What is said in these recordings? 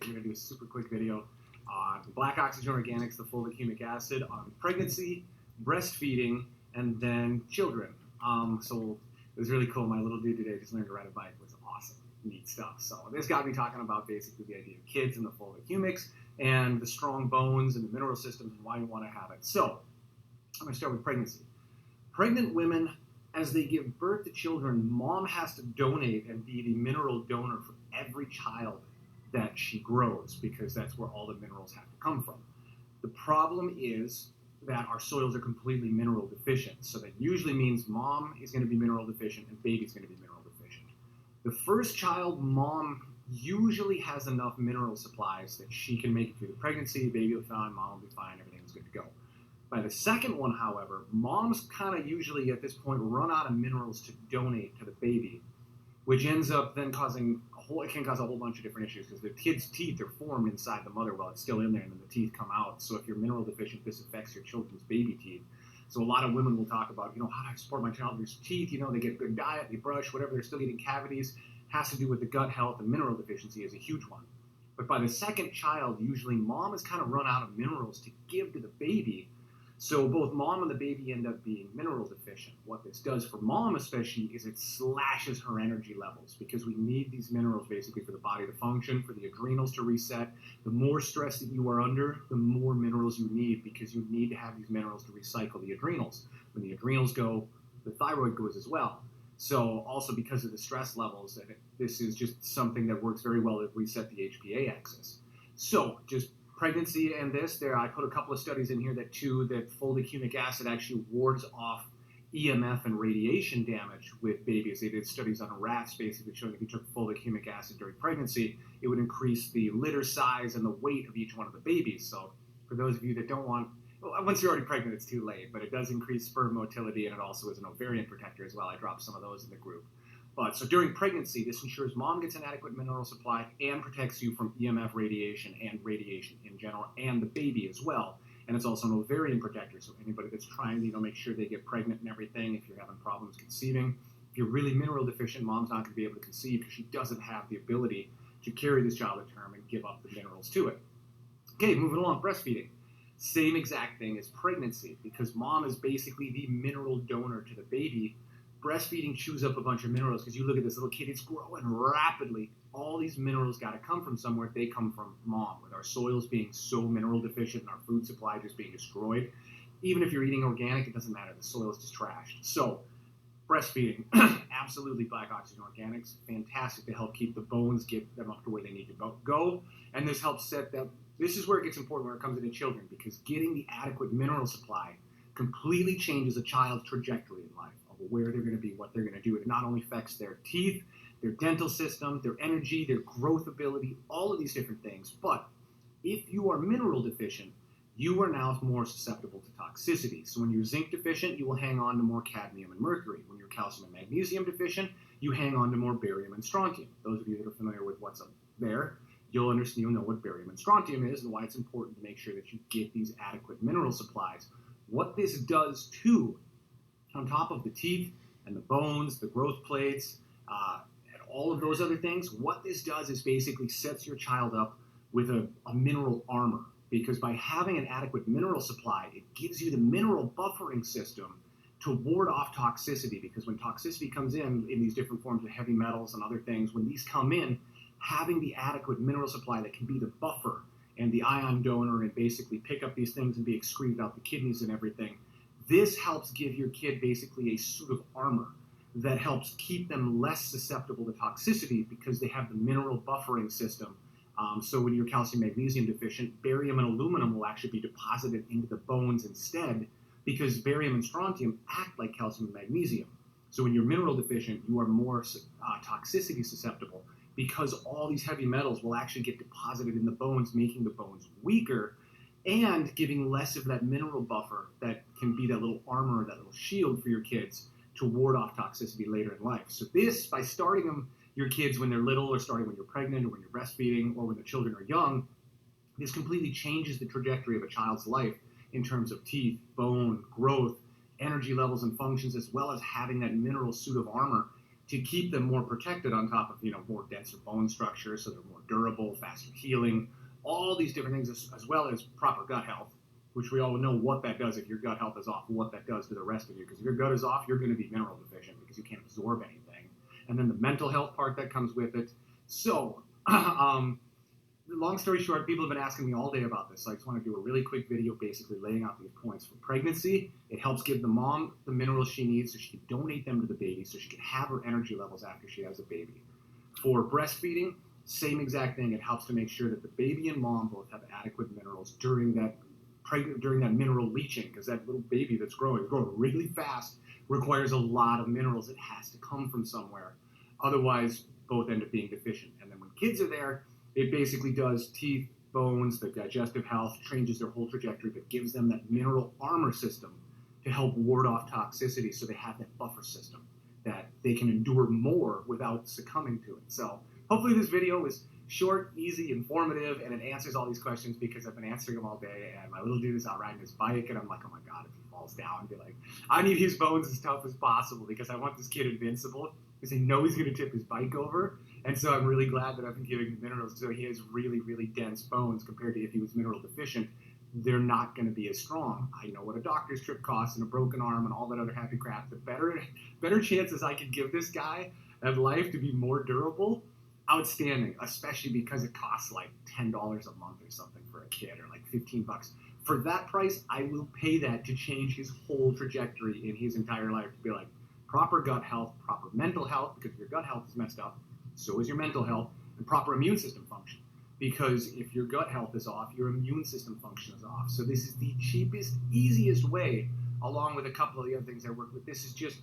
We're going to do a super quick video on Black Oxygen Organics, the fulvic humic acid, on pregnancy, breastfeeding, and then children. So it was really cool. My little dude today just learned to ride a bike. It was awesome, neat stuff. So this got me talking about basically the idea of kids and the fulvic humics and the strong bones and the mineral systems and why you want to have it. So I'm going to start with pregnancy. Pregnant women, as they give birth to children, mom has to donate and be the mineral donor for every child that she grows, because that's where all the minerals have to come from. The problem is that our soils are completely mineral deficient. So that usually means mom is going to be mineral deficient and baby's going to be mineral deficient. The first child, mom usually has enough mineral supplies that she can make it through the pregnancy, baby will be fine, mom will be fine, everything's good to go. By the second one, however, moms kind of usually at this point run out of minerals to donate to the baby, which ends up then it can cause a whole bunch of different issues, because the kid's teeth are formed inside the mother while it's still in there, and then the teeth come out. So if you're mineral deficient, this affects your children's baby teeth. So a lot of women will talk about, how do I support my child's teeth? They get good diet, they brush, whatever, they're still getting cavities. Has to do with the gut health, and mineral deficiency is a huge one. But by the second child, usually mom has kind of run out of minerals to give to the baby. So both mom and the baby end up being mineral deficient. What this does for mom especially is it slashes her energy levels, because we need these minerals basically for the body to function, for the adrenals to reset. The more stress that you are under, the more minerals you need, because you need to have these minerals to recycle the adrenals. When the adrenals go, the thyroid goes as well. So also because of the stress levels, this is just something that works very well to reset the HPA axis. So just pregnancy and I put a couple of studies in here that fulvic humic acid actually wards off EMF and radiation damage with babies. They did studies on rats basically showing if you took fulvic humic acid during pregnancy, it would increase the litter size and the weight of each one of the babies. So for those of you that don't want, once you're already pregnant, it's too late, but it does increase sperm motility, and it also is an ovarian protector as well. I dropped some of those in the group. But so during pregnancy, this ensures mom gets an adequate mineral supply and protects you from EMF radiation and radiation in general, and the baby as well. And it's also an ovarian protector. So anybody that's trying to, make sure they get pregnant and everything, if you're having problems conceiving, if you're really mineral deficient, mom's not going to be able to conceive because she doesn't have the ability to carry this child to term and give up the minerals to it. Okay, moving along, breastfeeding. Same exact thing as pregnancy, because mom is basically the mineral donor to the baby. Breastfeeding chews up a bunch of minerals, because you look at this little kid, it's growing rapidly. All these minerals got to come from somewhere. They come from mom. With our soils being so mineral deficient and our food supply just being destroyed, even if you're eating organic, it doesn't matter. The soil is just trashed. So breastfeeding, absolutely Black Oxygen Organics, fantastic to help keep the bones, get them up to where they need to go. And this helps set them. This is where it gets important when it comes into children, because getting the adequate mineral supply completely changes a child's trajectory in life, where they're going to be, what they're going to do. It not only affects their teeth, their dental system, their energy, their growth ability, all of these different things. But if you are mineral deficient, you are now more susceptible to toxicity. So when you're zinc deficient, you will hang on to more cadmium and mercury. When you're calcium and magnesium deficient, you hang on to more barium and strontium. Those of you that are familiar with what's up there, you'll know what barium and strontium is and why it's important to make sure that you get these adequate mineral supplies. What this does too, on top of the teeth and the bones, the growth plates, and all of those other things, what this does is basically sets your child up with a mineral armor. Because by having an adequate mineral supply, it gives you the mineral buffering system to ward off toxicity. Because when toxicity comes in these different forms of heavy metals and other things, when these come in, having the adequate mineral supply that can be the buffer and the ion donor and basically pick up these things and be excreted out the kidneys and everything, this helps give your kid basically a suit of armor that helps keep them less susceptible to toxicity, because they have the mineral buffering system. So when you're calcium magnesium deficient, barium and aluminum will actually be deposited into the bones instead, because barium and strontium act like calcium and magnesium. So when you're mineral deficient, you are more toxicity susceptible, because all these heavy metals will actually get deposited in the bones, making the bones weaker, and giving less of that mineral buffer that can be that little armor, that little shield for your kids to ward off toxicity later in life. So this, by starting your kids when they're little, or starting when you're pregnant, or when you're breastfeeding, or when the children are young, this completely changes the trajectory of a child's life in terms of teeth, bone, growth, energy levels and functions, as well as having that mineral suit of armor to keep them more protected on top of, more denser bone structure, so they're more durable, faster healing, all these different things, as well as proper gut health, which we all know what that does if your gut health is off, what that does to the rest of you. Because if your gut is off, you're going to be mineral deficient because you can't absorb anything. And then the mental health part that comes with it. So, long story short, people have been asking me all day about this, so I just want to do a really quick video basically laying out these points. For pregnancy, it helps give the mom the minerals she needs so she can donate them to the baby so she can have her energy levels after she has a baby. For breastfeeding, same exact thing. It helps to make sure that the baby and mom both have adequate minerals during that mineral leaching, because that little baby that's growing really fast, requires a lot of minerals. It has to come from somewhere. Otherwise, both end up being deficient. And then when kids are there, it basically does teeth, bones, the digestive health, changes their whole trajectory, but gives them that mineral armor system to help ward off toxicity, so they have that buffer system that they can endure more without succumbing to it. So hopefully this video is short, easy, informative, and it answers all these questions, because I've been answering them all day, and my little dude is out riding his bike, and I'm like, oh my God, if he falls down, be like, I need his bones as tough as possible, because I want this kid invincible, because I know he's going to tip his bike over. And so I'm really glad that I've been giving him minerals, so he has really, really dense bones compared to if he was mineral deficient. They're not going to be as strong. I know what a doctor's trip costs and a broken arm and all that other happy crap. The better chances I could give this guy of life to be more durable, outstanding, especially because it costs like $10 a month or something for a kid, or like $15. For that price, I will pay that to change his whole trajectory in his entire life, to be like proper gut health, proper mental health, because if your gut health is messed up, so is your mental health, and proper immune system function. Because if your gut health is off, your immune system function is off. So this is the cheapest, easiest way, along with a couple of the other things I work with. This is just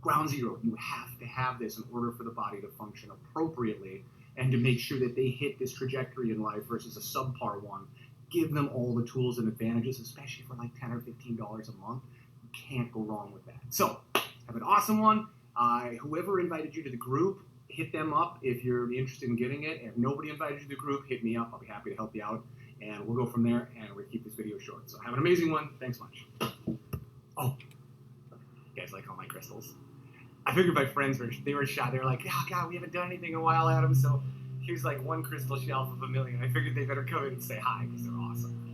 ground zero. You have to have this in order for the body to function appropriately and to make sure that they hit this trajectory in life versus a subpar one. Give them all the tools and advantages, especially for like $10 or $15 a month. You can't go wrong with that. So have an awesome one. Whoever invited you to the group, hit them up if you're interested in getting it. If nobody invited you to the group, hit me up. I'll be happy to help you out. And we'll go from there, and we'll keep this video short. So have an amazing one. Thanks much. Oh, you guys like all my crystals? I figured my friends were shy. They were like, oh, God, we haven't done anything in a while, Adam. So here's like one crystal shelf of 1 million. I figured they better come in and say hi, because they're awesome.